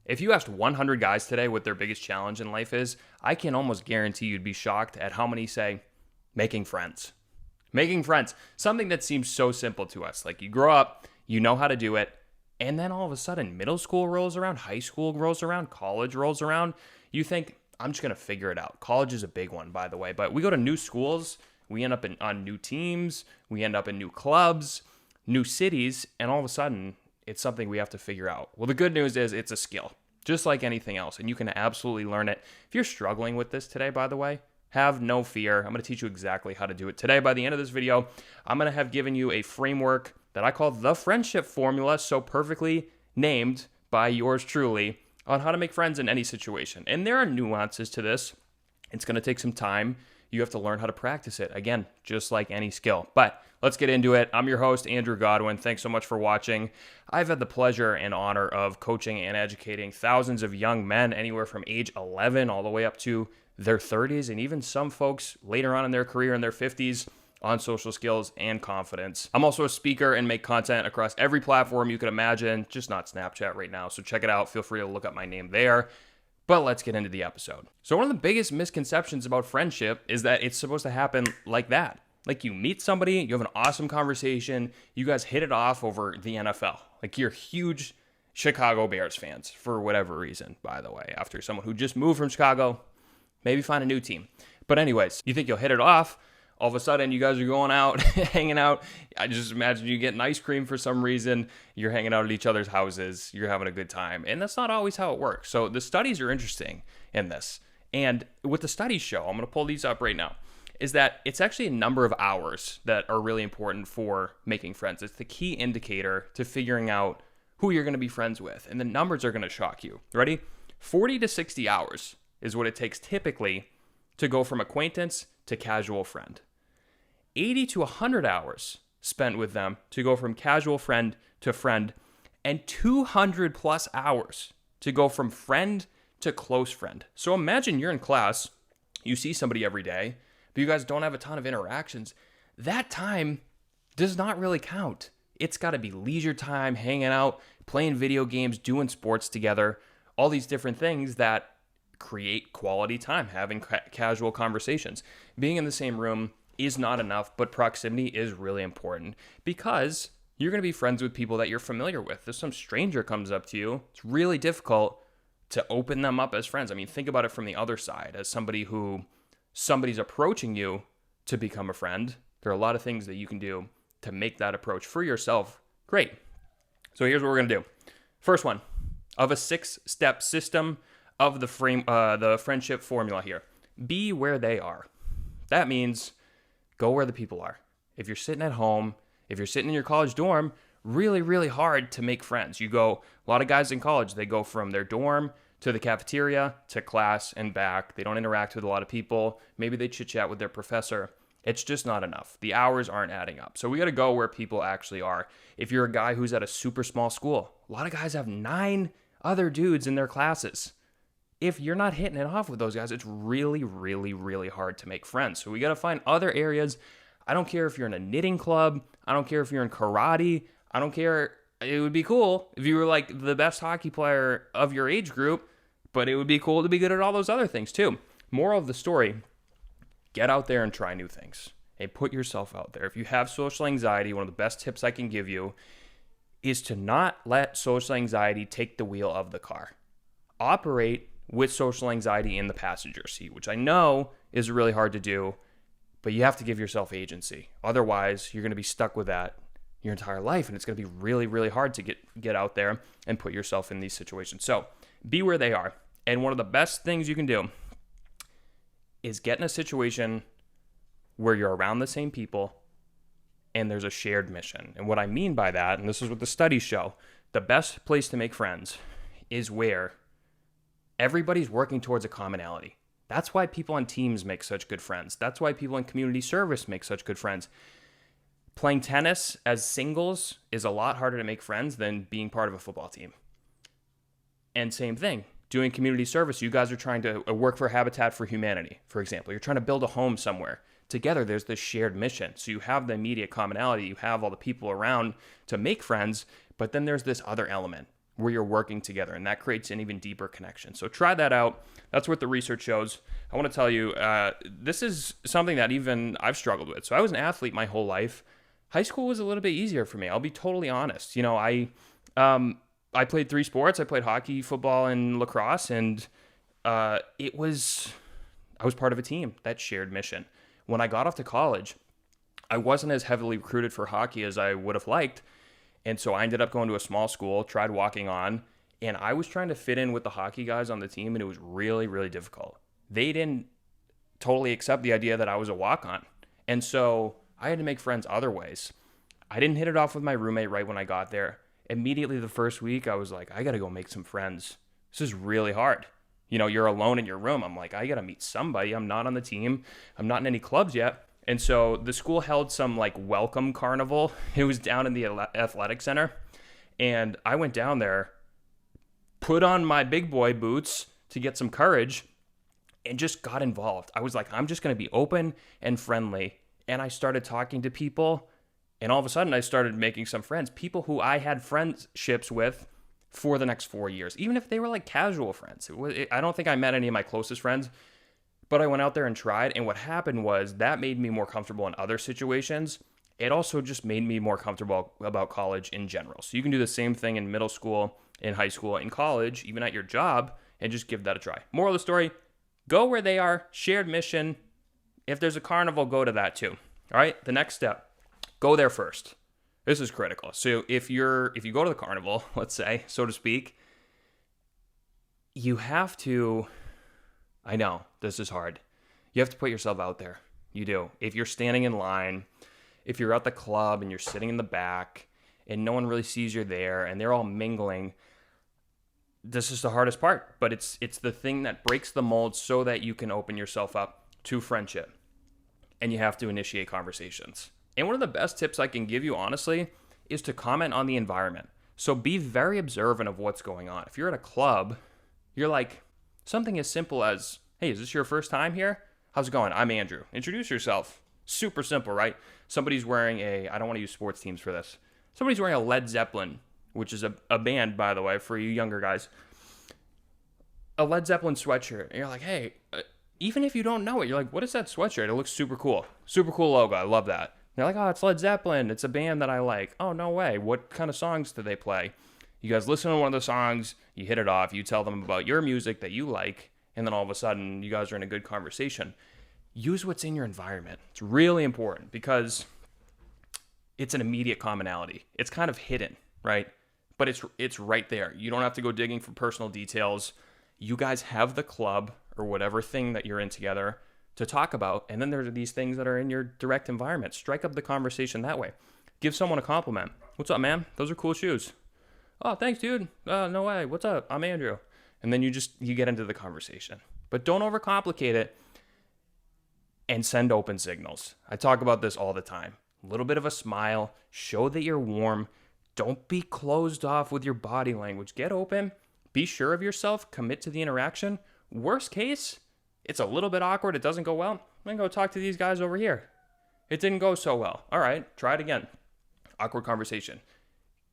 If you asked 100 guys today what their biggest challenge in life is, I can almost guarantee you'd be shocked at how many say making friends. Making friends, something that seems so simple to us. Like you grow up, you know how to do it, and then all of a sudden middle school rolls around, high school rolls around, college rolls around. You think, I'm just going to figure it out. College is a big one, by the way, but we go to new schools, we end up on new teams, we end up in new clubs, new cities, and all of a sudden it's something we have to figure out. Well, the good news is it's a skill, just like anything else, and you can absolutely learn it. If you're struggling with this today, by the way, have no fear. I'm going to teach you exactly how to do it today. By the end of this video, I'm going to have given you a framework that I call the friendship formula, so perfectly named by yours truly, on how to make friends in any situation. And there are nuances to this. It's going to take some time. You have to learn how to practice it. Again, just like any skill. But let's get into it. I'm your host, Andrew Godwin. Thanks so much for watching. I've had the pleasure and honor of coaching and educating thousands of young men, anywhere from age 11 all the way up to their 30s, and even some folks later on in their career in their 50s on social skills and confidence. I'm also a speaker and make content across every platform you could imagine, just not Snapchat right now. So check it out. Feel free to look up my name there. But let's get into the episode. So one of the biggest misconceptions about friendship is that it's supposed to happen like that. Like you meet somebody, you have an awesome conversation, you guys hit it off over the NFL. Like you're huge Chicago Bears fans for whatever reason, by the way, after someone who just moved from Chicago, maybe find a new team. But anyways, you think you'll hit it off. All of a sudden, you guys are going out, hanging out. I just imagine you getting ice cream for some reason. You're hanging out at each other's houses. You're having a good time. And that's not always how it works. So the studies are interesting in this. And what the studies show, I'm going to pull these up right now, is that it's actually a number of hours that are really important for making friends. It's the key indicator to figuring out who you're going to be friends with. And the numbers are going to shock you. Ready? 40 to 60 hours is what it takes typically to go from acquaintance to casual friend. 80 to 100 hours spent with them to go from casual friend to friend, and 200 plus hours to go from friend to close friend. So imagine you're in class, you see somebody every day, but you guys don't have a ton of interactions. That time does not really count. It's got to be leisure time, hanging out, playing video games, doing sports together, all these different things that create quality time, having casual conversations. Being in the same room is not enough, but proximity is really important because you're going to be friends with people that you're familiar with. If some stranger comes up to you, it's really difficult to open them up as friends. I mean, think about it from the other side. As somebody's approaching you to become a friend, there are a lot of things that you can do to make that approach for yourself great. So here's what we're going to do. First one of a 6-step system of the friendship formula here. Be where they are. That means go where the people are. If you're sitting at home, if you're sitting in your college dorm, really, really hard to make friends. A lot of guys in college, they go from their dorm to the cafeteria to class and back. They don't interact with a lot of people. Maybe they chit chat with their professor. It's just not enough. The hours aren't adding up. So we got to go where people actually are. If you're a guy who's at a super small school, a lot of guys have 9 other dudes in their classes. If you're not hitting it off with those guys, it's really, really, really hard to make friends. So we got to find other areas. I don't care if you're in a knitting club. I don't care if you're in karate. I don't care. It would be cool if you were like the best hockey player of your age group, but it would be cool to be good at all those other things too. Moral of the story, get out there and try new things. Hey, put yourself out there. If you have social anxiety, one of the best tips I can give you is to not let social anxiety take the wheel of the car. Operate with social anxiety in the passenger seat, which I know is really hard to do, but you have to give yourself agency. Otherwise, you're going to be stuck with that your entire life, and it's going to be really, really hard to get out there and put yourself in these situations. So be where they are. And one of the best things you can do is get in a situation where you're around the same people and there's a shared mission. And what I mean by that, and this is what the studies show, the best place to make friends is where everybody's working towards a commonality. That's why people on teams make such good friends. That's why people in community service make such good friends. Playing tennis as singles is a lot harder to make friends than being part of a football team. And same thing, doing community service. You guys are trying to work for Habitat for Humanity, for example. You're trying to build a home somewhere. Together, there's this shared mission. So you have the immediate commonality. You have all the people around to make friends, but then there's this other element where you're working together, and that creates an even deeper connection. So try that out. That's what the research shows. I want to tell you, this is something that even I've struggled with. So I was an athlete my whole life. High school was a little bit easier for me. I'll be totally honest. I played 3 sports. I played hockey, football, and lacrosse, and I was part of a team that shared mission. When I got off to college, I wasn't as heavily recruited for hockey as I would have liked. And so I ended up going to a small school, tried walking on, and I was trying to fit in with the hockey guys on the team, and it was really, really difficult. They didn't totally accept the idea that I was a walk-on. And so I had to make friends other ways. I didn't hit it off with my roommate right when I got there. Immediately the first week, I was like, I got to go make some friends. This is really hard. You're alone in your room. I'm like, I got to meet somebody. I'm not on the team. I'm not in any clubs yet. And so the school held some welcome carnival. It was down in the athletic center. And I went down there, put on my big boy boots to get some courage, and just got involved. I was like, I'm just going to be open and friendly. And I started talking to people. And all of a sudden I started making some friends, people who I had friendships with for the next 4 years, even if they were casual friends. I don't think I met any of my closest friends. But I went out there and tried, and what happened was that made me more comfortable in other situations. It also just made me more comfortable about college in general. So you can do the same thing in middle school, in high school, in college, even at your job, and just give that a try. Moral of the story, go where they are, shared mission. If there's a carnival, go to that too. All right, the next step, go there first. This is critical. So if you go to the carnival, let's say, so to speak, you have to... I know, this is hard. You have to put yourself out there. You do. If you're standing in line, if you're at the club and you're sitting in the back and no one really sees you're there and they're all mingling, this is the hardest part. But it's the thing that breaks the mold so that you can open yourself up to friendship. And you have to initiate conversations. And one of the best tips I can give you, honestly, is to comment on the environment. So be very observant of what's going on. If you're at a club, you're like... something as simple as, hey, is this your first time here? How's it going? I'm Andrew. Introduce yourself. Super simple, right? Somebody's wearing I don't want to use sports teams for this. Somebody's wearing a Led Zeppelin, which is a band, by the way, for you younger guys. A Led Zeppelin sweatshirt. And you're like, hey, even if you don't know it, you're like, what is that sweatshirt? It looks super cool. Super cool logo. I love that. And they're like, oh, it's Led Zeppelin. It's a band that I like. Oh, no way. What kind of songs do they play? You guys listen to one of the songs, you hit it off, you tell them about your music that you like, and then all of a sudden, you guys are in a good conversation. Use what's in your environment. It's really important because it's an immediate commonality. It's kind of hidden, right? But it's right there. You don't have to go digging for personal details. You guys have the club or whatever thing that you're in together to talk about, and then there are these things that are in your direct environment. Strike up the conversation that way. Give someone a compliment. What's up, man? Those are cool shoes. Oh, thanks, dude. No way. What's up? I'm Andrew. And then you get into the conversation. But don't overcomplicate it and send open signals. I talk about this all the time. A little bit of a smile. Show that you're warm. Don't be closed off with your body language. Get open. Be sure of yourself. Commit to the interaction. Worst case, it's a little bit awkward. It doesn't go well. Then go talk to these guys over here. It didn't go so well. All right, try it again. Awkward conversation.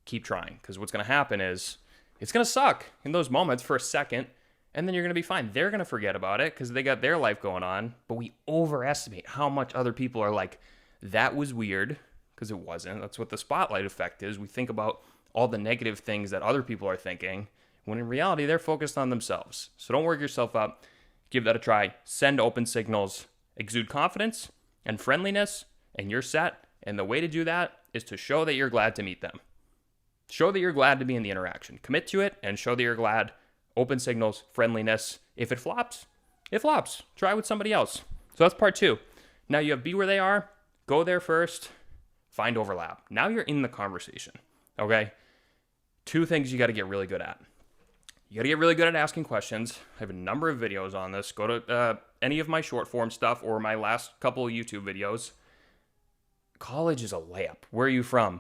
Keep trying, because what's going to happen is it's going to suck in those moments for a second, and then you're going to be fine. They're going to forget about it because they got their life going on, but we overestimate how much other people are like, that was weird, because it wasn't. That's what the spotlight effect is. We think about all the negative things that other people are thinking, when in reality, they're focused on themselves. So don't work yourself up. Give that a try. Send open signals. Exude confidence and friendliness, and you're set. And the way to do that is to show that you're glad to meet them. Show that you're glad to be in the interaction. Commit to it and show that you're glad. Open signals, friendliness. If it flops, it flops. Try with somebody else. So that's part 2. Now you have be where they are. Go there first. Find overlap. Now you're in the conversation. Okay? 2 things you got to get really good at. You got to get really good at asking questions. I have a number of videos on this. Go to any of my short form stuff or my last couple of YouTube videos. College is a layup. Where are you from?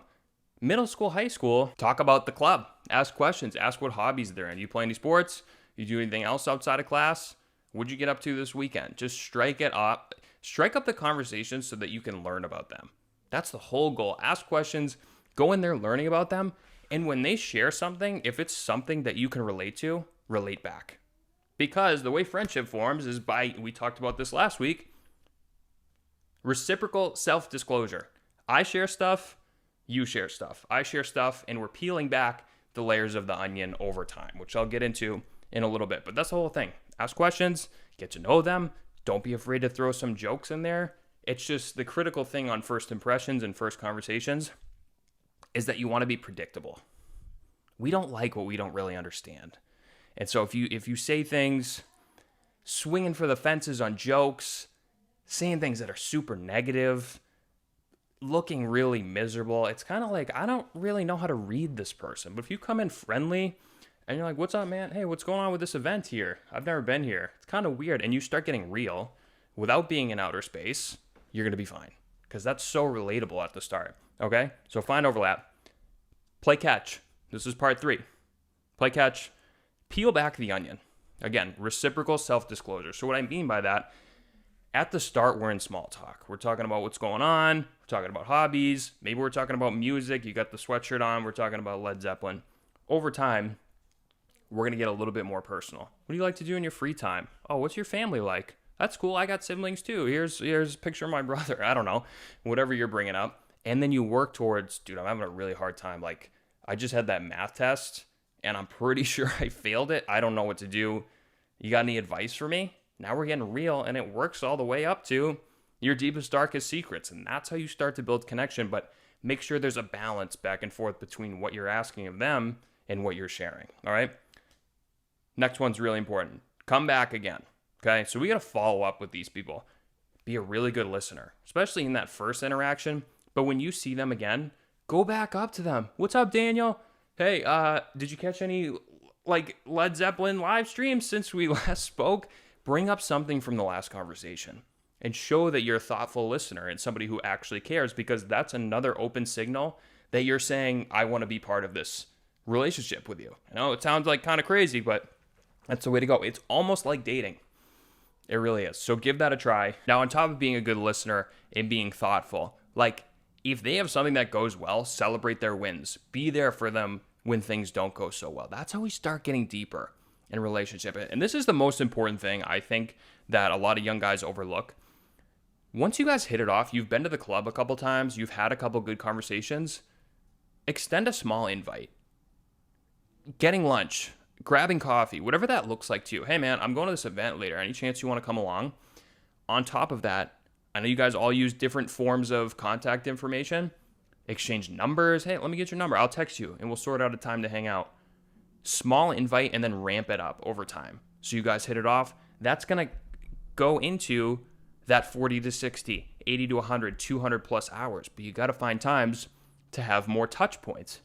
Middle school, high school, talk about the club. Ask questions. Ask what hobbies they're in. Do you play any sports? You do anything else outside of class? What'd you get up to this weekend? Just strike it up. Strike up the conversation so that you can learn about them. That's the whole goal. Ask questions. Go in there learning about them. And when they share something, if it's something that you can relate to, relate back. Because the way friendship forms is by, we talked about this last week, reciprocal self-disclosure. I share stuff, you share stuff. I share stuff, and we're peeling back the layers of the onion over time, which I'll get into in a little bit. But that's the whole thing. Ask questions, get to know them. Don't be afraid to throw some jokes in there. It's just the critical thing on first impressions and first conversations is that you want to be predictable. We don't like what we don't really understand. And so if you say things, swinging for the fences on jokes, saying things that are super negative, looking really miserable, it's kind of like, I don't really know how to read this person. But if you come in friendly and you're like, what's up, man? Hey, what's going on with this event here? I've never been here. It's kind of weird. And you start getting real without being in outer space, you're going to be fine. Because that's so relatable at the start. Okay? So find overlap. Play catch. This is part 3. Play catch. Peel back the onion. Again, reciprocal self-disclosure. So what I mean by that, at the start, we're in small talk. We're talking about what's going on. We're talking about hobbies. Maybe we're talking about music. You got the sweatshirt on. We're talking about Led Zeppelin. Over time, we're going to get a little bit more personal. What do you like to do in your free time? Oh, what's your family like? That's cool. I got siblings too. Here's a picture of my brother. I don't know. Whatever you're bringing up. And then you work towards, dude, I'm having a really hard time. Like, I just had that math test, and I'm pretty sure I failed it. I don't know what to do. You got any advice for me? Now we're getting real, and it works all the way up to your deepest, darkest secrets. And that's how you start to build connection. But make sure there's a balance back and forth between what you're asking of them and what you're sharing. All right? Next one's really important. Come back again. Okay? So we got to follow up with these people. Be a really good listener, especially in that first interaction. But when you see them again, go back up to them. What's up, Daniel? Hey, did you catch any Led Zeppelin live streams since we last spoke? Bring up something from the last conversation and show that you're a thoughtful listener and somebody who actually cares, because that's another open signal that you're saying, I want to be part of this relationship with you. I know it sounds like kind of crazy, but that's the way to go. It's almost like dating. It really is. So give that a try. Now, on top of being a good listener and being thoughtful, if they have something that goes well, celebrate their wins. Be there for them when things don't go so well. That's how we start getting deeper in a relationship. And this is the most important thing, I think, that a lot of young guys overlook. Once you guys hit it off, you've been to the club a couple times, you've had a couple good conversations, extend a small invite. Getting lunch, grabbing coffee, whatever that looks like to you. Hey, man, I'm going to this event later. Any chance you want to come along? On top of that, I know you guys all use different forms of contact information. Exchange numbers. Hey, let me get your number. I'll text you, and we'll sort out a time to hang out. Small invite, and then ramp it up over time. So you guys hit it off. That's going to go into that 40 to 60, 80 to 100, 200 plus hours. But you got to find times to have more touch points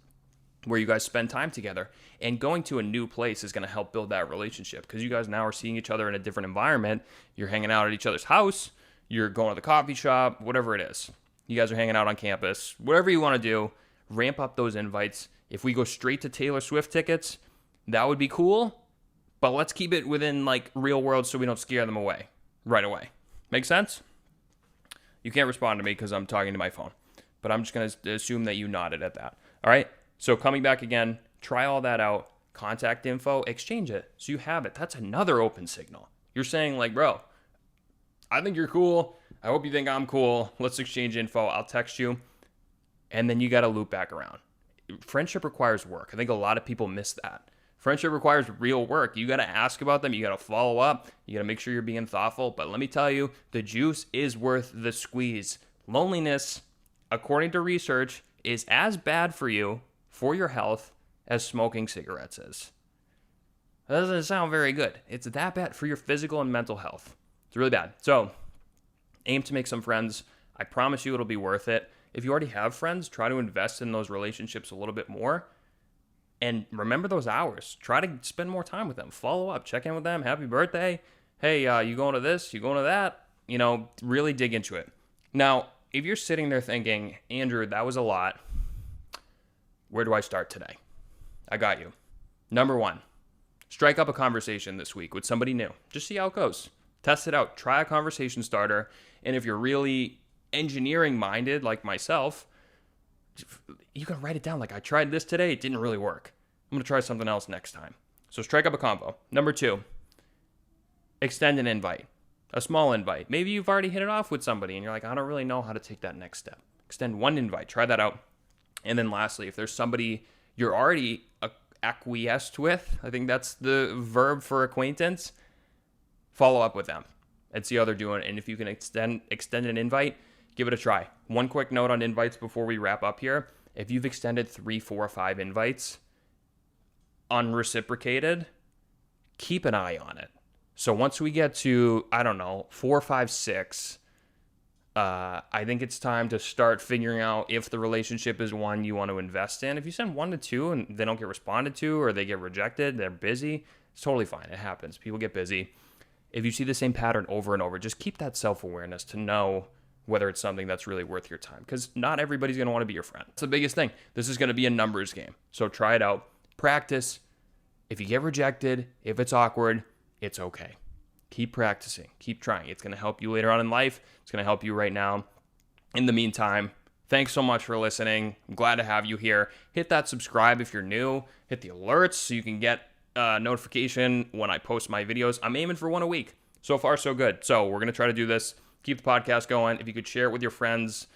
where you guys spend time together. And going to a new place is going to help build that relationship, because you guys now are seeing each other in a different environment. You're hanging out at each other's house. You're going to the coffee shop, whatever it is. You guys are hanging out on campus. Whatever you want to do, ramp up those invites. If we go straight to Taylor Swift tickets, that would be cool. But let's keep it within real world so we don't scare them away right away. Make sense? You can't respond to me because I'm talking to my phone. But I'm just going to assume that you nodded at that. All right? So coming back again, try all that out. Contact info, exchange it so you have it. That's another open signal. You're saying bro, I think you're cool. I hope you think I'm cool. Let's exchange info. I'll text you. And then you got to loop back around. Friendship requires work. I think a lot of people miss that. Friendship requires real work. You got to ask about them. You got to follow up. You got to make sure you're being thoughtful. But let me tell you, the juice is worth the squeeze. Loneliness, according to research, is as bad for you, for your health, as smoking cigarettes is. That doesn't sound very good. It's that bad for your physical and mental health. It's really bad. So aim to make some friends. I promise you it'll be worth it. If you already have friends, try to invest in those relationships a little bit more. And remember those hours. Try to spend more time with them. Follow up. Check in with them. Happy birthday. Hey, you going to this? You going to that? Really dig into it. Now, if you're sitting there thinking, Andrew, that was a lot, where do I start today? I got you. Number 1, strike up a conversation this week with somebody new. Just see how it goes. Test it out. Try a conversation starter. And if you're really engineering minded like myself, You can write it down. Like, I tried this today. It didn't really work. I'm going to try something else next time. So strike up a convo. Number 2, extend an invite, a small invite. Maybe you've already hit it off with somebody and you're like, I don't really know how to take that next step. Extend one invite. Try that out. And then lastly, if there's somebody you're already acquiesced with, I think that's the verb for acquaintance, follow up with them and see how they're doing. And if you can extend an invite, give it a try. One quick note on invites before we wrap up here. If you've extended 3, 4, 5 invites unreciprocated, keep an eye on it. So once we get to, 4, 5, 6, I think it's time to start figuring out if the relationship is one you want to invest in. If you send 1 to 2 and they don't get responded to or they get rejected, they're busy, it's totally fine. It happens. People get busy. If you see the same pattern over and over, just keep that self-awareness to know whether it's something that's really worth your time, because not everybody's going to want to be your friend. That's the biggest thing. This is going to be a numbers game. So try it out. Practice. If you get rejected, if it's awkward, it's okay. Keep practicing. Keep trying. It's going to help you later on in life. It's going to help you right now. In the meantime, thanks so much for listening. I'm glad to have you here. Hit that subscribe if you're new. Hit the alerts so you can get notification when I post my videos. I'm aiming for 1 a week. So far, so good. So we're going to try to do this. Keep the podcast going. If you could share it with your friends,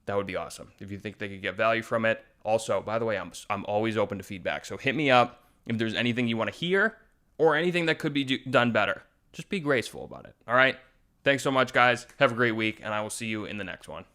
that would be awesome. If you think they could get value from it. Also, by the way, I'm always open to feedback. So hit me up if there's anything you want to hear or anything that could be done better. Just be graceful about it. All right. Thanks so much, guys. Have a great week, and I will see you in the next one.